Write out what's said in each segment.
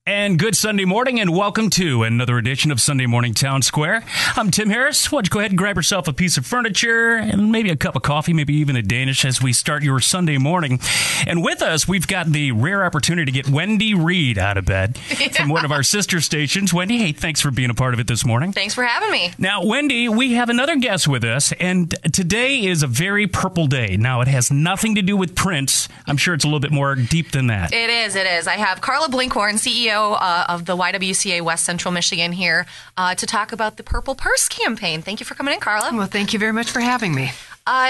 And good Sunday morning, and welcome to another edition of Sunday Morning Townsquare. I'm Tim Harris. Why don't you go ahead and grab yourself a piece of furniture and maybe a cup of coffee, maybe even a Danish as we start your Sunday morning. And with us, we've got the rare opportunity to get Wendy Reed out of bed from one of our sister stations. Wendy, hey, thanks for being a part of it this morning. Thanks for having me. Now, Wendy, we have another guest with us, and today is a very purple day. Now, it has nothing to do with Prince. I'm sure it's a little bit more deep than that. It is. I have Carla Blinkhorn, CEO of the YWCA West Central Michigan here to talk about the Purple Purse campaign. Thank you for coming in, Carla. Well, thank you very much for having me.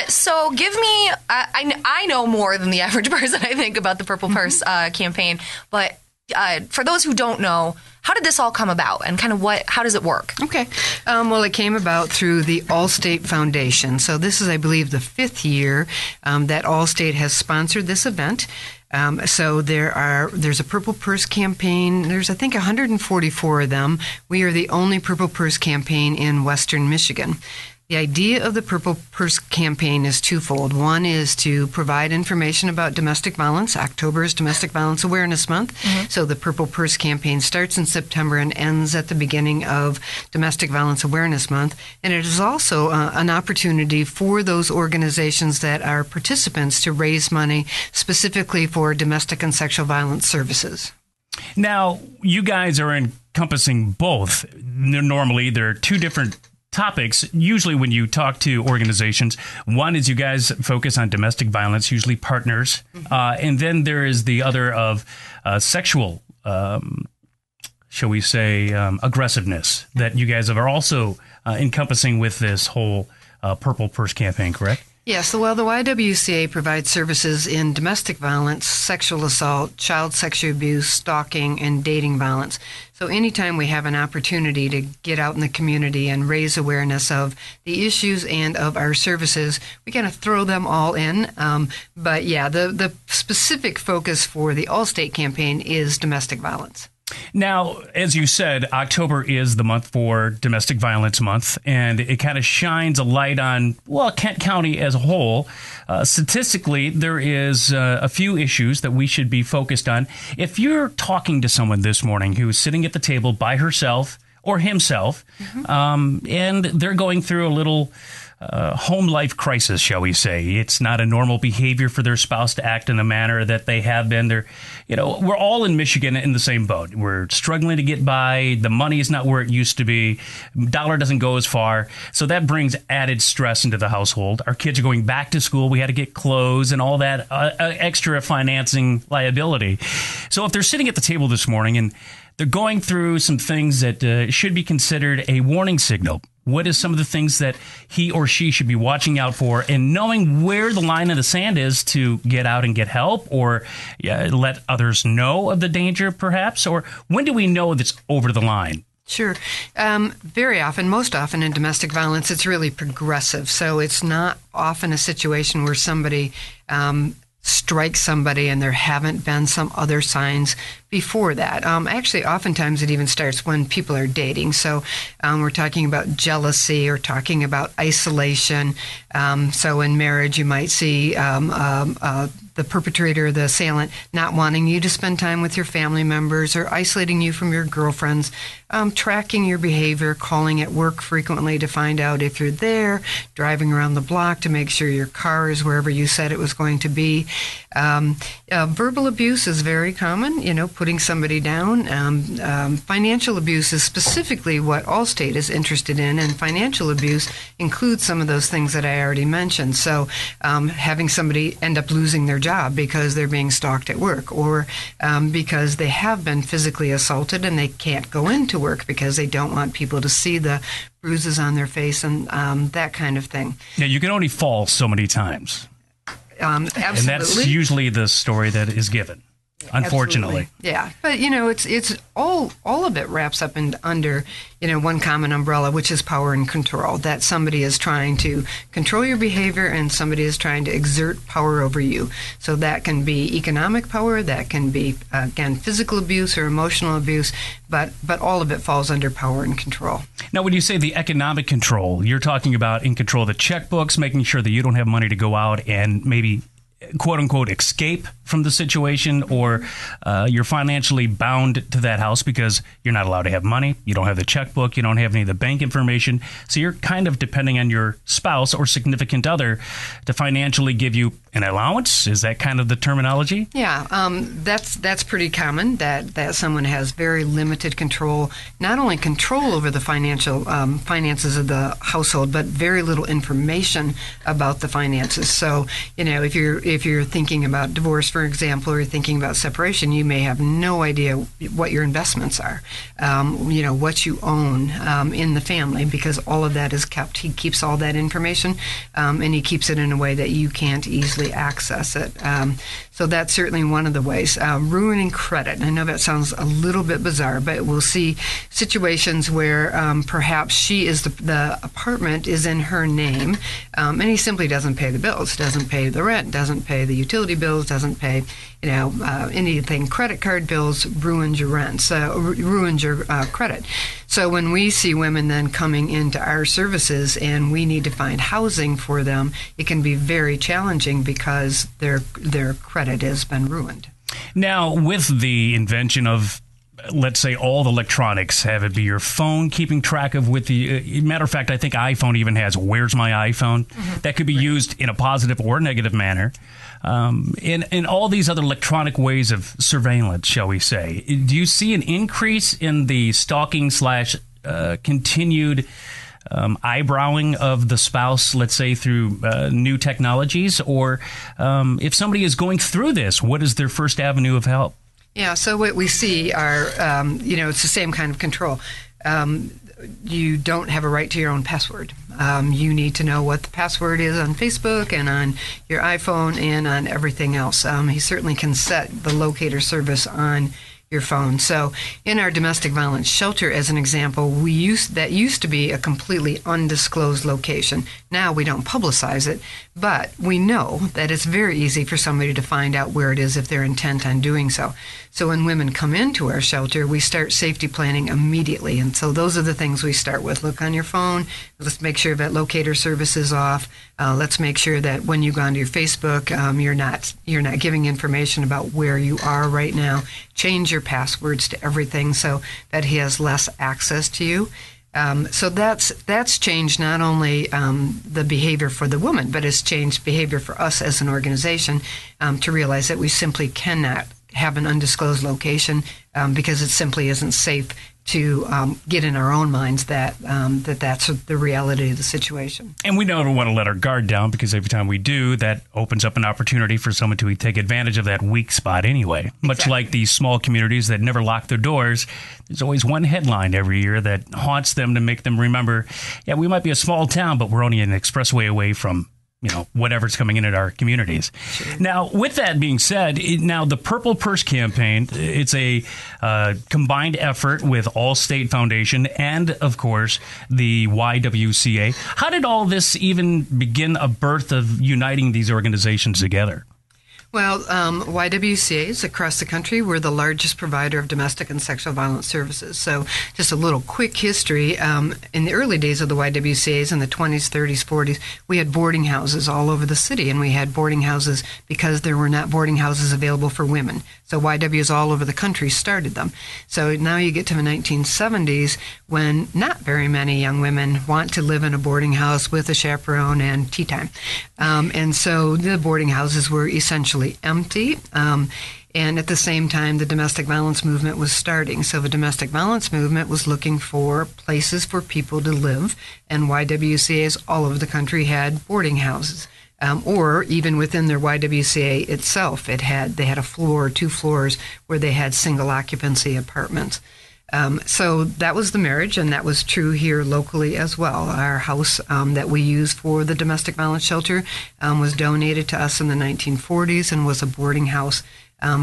So give me, I know more than the average person, I think, about the Purple Purse campaign, but for those who don't know, how did this all come about and kind of how does it work? Okay. Well, it came about through the Allstate Foundation. So this is, I believe, the fifth year that Allstate has sponsored this event. So there's a Purple Purse campaign. There's, I think, 144 of them. We are the only Purple Purse campaign in Western Michigan. The idea of the Purple Purse campaign is twofold. One is to provide information about domestic violence. October is Domestic Violence Awareness Month. Mm-hmm. So the Purple Purse campaign starts in September and ends at the beginning of Domestic Violence Awareness Month. And it is also an opportunity for those organizations that are participants to raise money specifically for domestic and sexual violence services. Now, you guys are encompassing both. Normally, there are two different topics. Usually when you talk to organizations, one is you guys focus on domestic violence, usually partners, and then there is the other of sexual, shall we say, aggressiveness that you guys are also encompassing with this whole Purple Purse campaign, correct? Yes, well, the YWCA provides services in domestic violence, sexual assault, child sexual abuse, stalking, and dating violence. So anytime we have an opportunity to get out in the community and raise awareness of the issues and of our services, we kind of throw them all in. But yeah, the specific focus for the Allstate campaign is domestic violence. Now, as you said, October is the month for Domestic Violence Month, and it kind of shines a light on, well, Kent County as a whole. Statistically, there is a few issues that we should be focused on. If you're talking to someone this morning who's sitting at the table by herself or himself, and they're going through a little home life crisis, shall we say. It's not a normal behavior for their spouse to act in the manner that they have been. We're all in Michigan in the same boat. We're struggling to get by. The money is not where it used to be. Dollar doesn't go as far. So that brings added stress into the household. Our kids are going back to school. We had to get clothes and all that extra financing liability. So if they're sitting at the table this morning and they're going through some things that should be considered a warning signal, what is some of the things that he or she should be watching out for and knowing where the line in the sand is to get out and get help or let others know of the danger, perhaps? Or when do we know that's over the line? Sure. Very often, most often in domestic violence, it's really progressive. So it's not often a situation where somebody strike somebody and there haven't been some other signs before that. Actually, oftentimes it even starts when people are dating. So we're talking about jealousy or talking about isolation. So in marriage, you might see the perpetrator, the assailant, not wanting you to spend time with your family members or isolating you from your girlfriends, tracking your behavior, calling at work frequently to find out if you're there, driving around the block to make sure your car is wherever you said it was going to be. Verbal abuse is very common, putting somebody down. Financial abuse is specifically what Allstate is interested in, and financial abuse includes some of those things that I already mentioned. So having somebody end up losing their job because they're being stalked at work, or because they have been physically assaulted and they can't go into work because they don't want people to see the bruises on their face and that kind of thing. Yeah, you can only fall so many times. Absolutely. And that's usually the story that is given, unfortunately. Absolutely. Yeah, but it's all of it wraps up under one common umbrella, which is power and control. That somebody is trying to control your behavior and somebody is trying to exert power over you. So that can be economic power, that can be again physical abuse or emotional abuse, but all of it falls under power and control. Now, when you say the economic control, you're talking about in control of the checkbooks, making sure that you don't have money to go out and maybe quote unquote escape from the situation, or you're financially bound to that house because you're not allowed to have money, you don't have the checkbook, you don't have any of the bank information, so you're kind of depending on your spouse or significant other to financially give you an allowance. Is that kind of the terminology? Yeah, that's pretty common, that someone has very limited control, not only control over the finances of the household, but very little information about the finances. So, if you're thinking about divorce, for example, or you're thinking about separation, you may have no idea what your investments are, what you own in the family, because all of that is kept. He keeps all that information, and he keeps it in a way that you can't easily access it. So that's certainly one of the ways. Ruining credit. I know that sounds a little bit bizarre, but we'll see situations where perhaps the apartment is in her name, and he simply doesn't pay the bills, doesn't pay the rent, doesn't pay the utility bills, doesn't pay anything. Credit card bills ruins your rent, so ruins your credit. So when we see women then coming into our services and we need to find housing for them, it can be very challenging because their credit has been ruined. Now, with the invention of, let's say, all the electronics, have it be your phone, keeping track of with the, matter of fact, I think iPhone even has Where's My iPhone? Mm-hmm. That could be used in a positive or negative manner. In all these other electronic ways of surveillance, shall we say, do you see an increase in the stalking / continued eyebrowing of the spouse, let's say, through new technologies? Or if somebody is going through this, what is their first avenue of help? Yeah, so what we see are, it's the same kind of control. You don't have a right to your own password. You need to know what the password is on Facebook and on your iPhone and on everything else. He certainly can set the locator service on your phone. So in our domestic violence shelter, as an example, that used to be a completely undisclosed location. Now we don't publicize it, but we know that it's very easy for somebody to find out where it is if they're intent on doing so. So when women come into our shelter, we start safety planning immediately. And so those are the things we start with. Look on your phone. Let's make sure that locator service is off. Let's make sure that when you go onto your Facebook, you're not giving information about where you are right now. Change your passwords to everything so that he has less access to you. So that's changed not only the behavior for the woman, but it's changed behavior for us as an organization to realize that we simply cannot have an undisclosed location because it simply isn't safe to get in our own minds that's the reality of the situation. And we don't want to let our guard down, because every time we do, that opens up an opportunity for someone to take advantage of that weak spot anyway. Much exactly. Like these small communities that never lock their doors, there's always one headline every year that haunts them to make them remember, yeah, we might be a small town, but we're only an expressway away from whatever's coming in at our communities. Sure. Now, with that being said, now the Purple Purse campaign, it's a combined effort with Allstate Foundation and, of course, the YWCA. How did all this even begin a birth of uniting these organizations together? Well, YWCA is across the country. We're the largest provider of domestic and sexual violence services. So just a little quick history. In the early days of the YWCAs, in the 20s, 30s, 40s, we had boarding houses all over the city, and we had boarding houses because there were not boarding houses available for women. So YWs all over the country started them. So now you get to the 1970s when not very many young women want to live in a boarding house with a chaperone and tea time. And so the boarding houses were essentially empty. And at the same time, the domestic violence movement was starting. So the domestic violence movement was looking for places for people to live, and YWCAs all over the country had boarding houses. Or even within their YWCA itself, they had a floor or 2 floors where they had single occupancy apartments. So that was the marriage, and that was true here locally as well. Our house that we use for the domestic violence shelter was donated to us in the 1940s and was a boarding house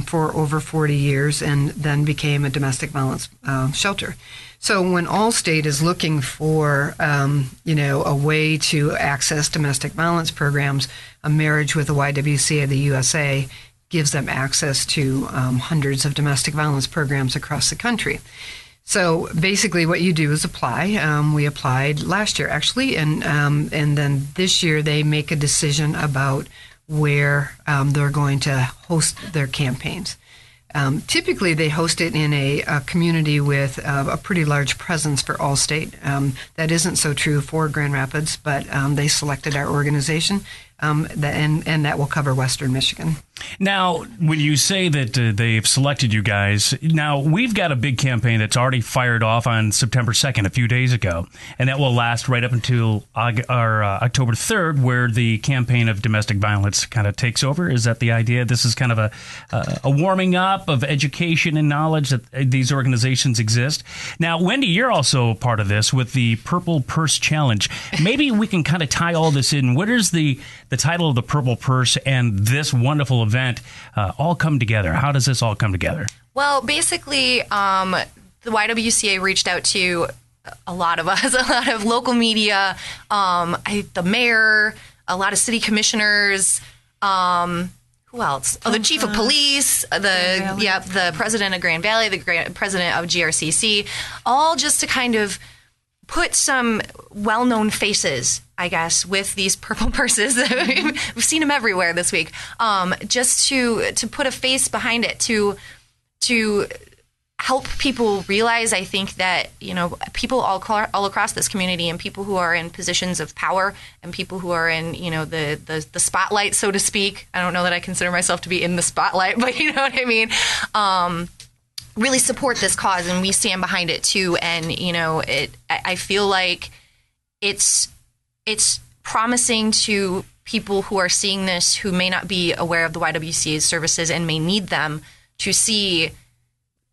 for over 40 years, and then became a domestic violence shelter. So when Allstate is looking for, a way to access domestic violence programs, a marriage with the YWCA of the USA gives them access to hundreds of domestic violence programs across the country. So basically what you do is apply. We applied last year, actually, and then this year they make a decision about where they're going to host their campaigns. Typically, they host it in a community with a pretty large presence for Allstate. That isn't so true for Grand Rapids, but they selected our organization, and that will cover Western Michigan. Now, when you say that they've selected you guys, now we've got a big campaign that's already fired off on September 2nd, a few days ago, and that will last right up until October 3rd, where the campaign of domestic violence kind of takes over. Is that the idea? This is kind of a warming up of education and knowledge that these organizations exist. Now, Wendy, you're also part of this with the Purple Purse Challenge. Maybe we can kind of tie all this in. What is the title of the Purple Purse and this wonderful event all come together? How does this all come together? Well, basically, the YWCA reached out to a lot of us, a lot of local media, the mayor, a lot of city commissioners, who else? Oh, the chief of police, the president of Grand Valley, the president of GRCC, all just to kind of put some well-known faces, I guess, with these purple purses. We've seen them everywhere this week. Just to put a face behind it, to help people realize, I think that, people all across this community, and people who are in positions of power, and people who are in, the spotlight, so to speak. I don't know that I consider myself to be in the spotlight, but you know what I mean? Really support this cause, and we stand behind it too. And I feel like it's promising to people who are seeing this, who may not be aware of the YWCA's services and may need them, to see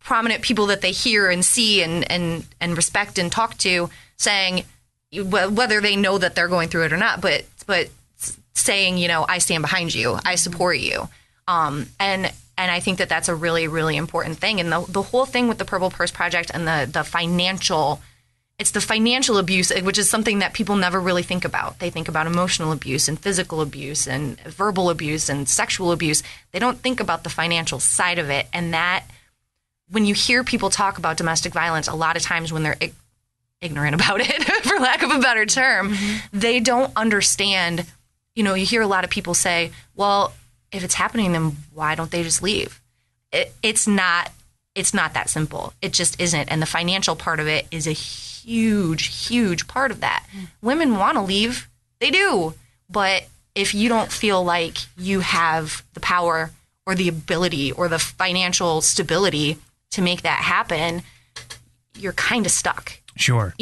prominent people that they hear and see and respect and talk to, saying, whether they know that they're going through it or not, but saying, I stand behind you, I support you. And I think that that's a really, really important thing. And the whole thing with the Purple Purse Project and the financial abuse, which is something that people never really think about. They think about emotional abuse and physical abuse and verbal abuse and sexual abuse. They don't think about the financial side of it. And that, when you hear people talk about domestic violence, a lot of times when they're ignorant about it, for lack of a better term, they don't understand. You hear a lot of people say, well, if it's happening, then why don't they just leave? It's not that simple. It just isn't. And the financial part of it is a huge, huge part of that. Women want to leave. They do. But if you don't feel like you have the power or the ability or the financial stability to make that happen, you're kind of stuck. Sure.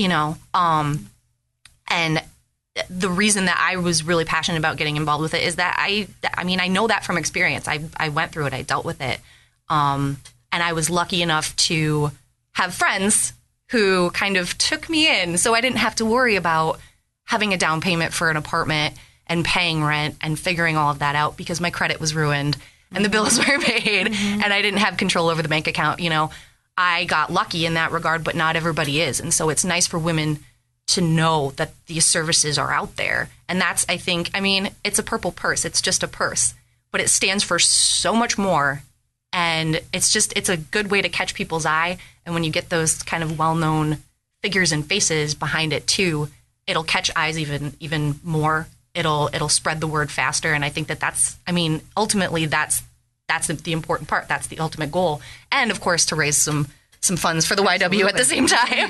And the reason that I was really passionate about getting involved with it is that I know that from experience. I went through it. I dealt with it. And I was lucky enough to have friends who kind of took me in, so I didn't have to worry about having a down payment for an apartment and paying rent and figuring all of that out, because my credit was ruined and the bills were paid and I didn't have control over the bank account. I got lucky in that regard, but not everybody is. And so it's nice for women to know that these services are out there. And that's, I think, it's a purple purse. It's just a purse, but it stands for so much more. And it's a good way to catch people's eye. And when you get those kind of well-known figures and faces behind it too, it'll catch eyes even more. It'll spread the word faster. And I think that's ultimately that's the important part. That's the ultimate goal. And of course, to raise some funds for the YW at the same time.